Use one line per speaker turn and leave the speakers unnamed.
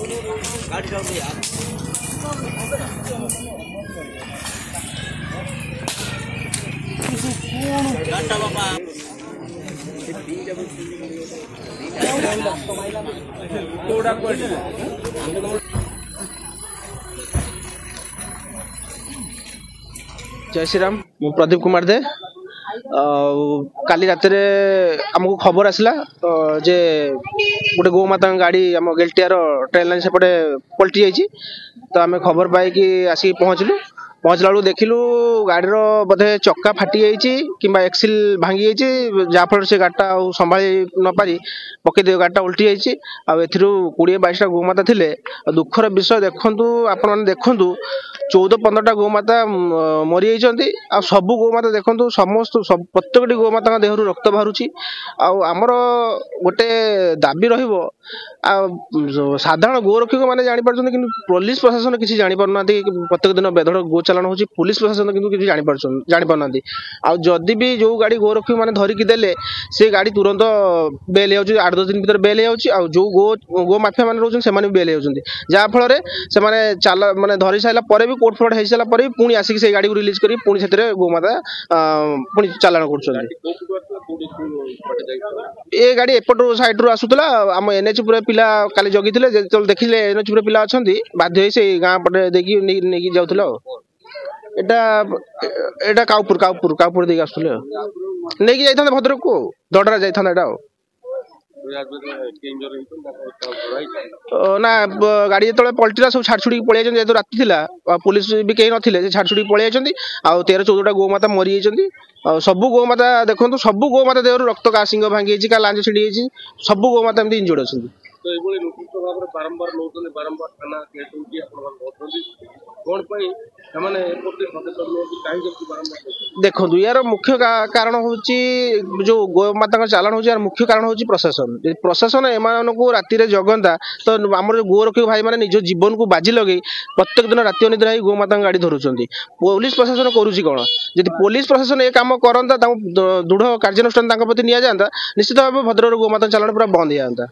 जय श्री राम प्रदीप कुमार दे काली रात आमको खबर आसला जे गोटे गोमाता गाड़ी आम गेलटियार ट्रेन लाइन सेपटे पलटि जाइए तो आम खबर पाई आसिक पहुँचलु पहुँचला बेलू देखिलु गाड़ीर बोधे चक्का फाटी जाइए कि एक्सिल भांगी जाइए जहाँफल से गाड़ीटा संभाली न पारी पकईदे गाड़ीटा उल्टी जाइए आउ 20-22टा गोमाता थे दुखर विषय देखु आपण देखु 14-15टा गोमाता मरी जाइए सबू गोमाता देखु समस्त प्रत्येकटी गोमाता देहर रक्त बाहर आमर गोटे दाबी रहिबो साधारण गोरक्षक मैंने जापर कि पुलिस प्रशासन किसी जापना प्रत्येक दिन बेधड़ गो चालाण हो पुलिस प्रशासन किसी जापना आदि भी जो गाड़ी गोरक्षक मैंने धरिकी देले से गाड़ी तुरंत बेल हो 8-10 दिन भर बेल हो जो गो माफिया मैंने रोज से बेल हो जहाँफल से चाल मैंने धरी सारा भी कोर्ट फ्रड हो सारा भी पुणी आसिक से गाड़ी को रिलीज कर पुणी से गोमाता पुणी चालाण कर गाड़ी एपट साइड रू आसूला आम एनएच पूरा पिला काली जगी जो देखिले एनएच पूरा पिला अच्छा बाध्य से गाँ पटे देखिए जाऊला एटा काउपुर देके आसुले नहीं जाता भद्रक को दड़रा जाता ना गाड़ी जो पलटिला सब छाड़छुड़ी पलि जेहतु राति थिला पुलिस भी कहीं नथिले छाड़छुड़ी पलि जाइछन्ती आ 13-14टा गोमाता मरी जाइछन्ती सबू गोमाता देखो सबू गोमाता देहर रक्त का सिंह भांगी का लांज छिड़ी जाइए सबू गोमाता एमती इंजुर्ड अच्छा देखो यार मुख्य कारण हूँ जो गोमाता चालाण हो मुख्य कारण हूँ प्रशासन प्रशासन एम को राति जगंता तो आम जो गोरक्षक भाई मैंने निज जीवन को बाजी लगे प्रत्येक दिन राति अनिद्रा गोमाता गाड़ी धरुंच पुलिस प्रशासन करुच्ची कौन जब पुलिस प्रशासन ये कम करता दृढ़ कार्यानुष्ठान प्रति नि जाता निश्चित भाव भद्रक गोमाता चालाण पूरा बंद हो जाता।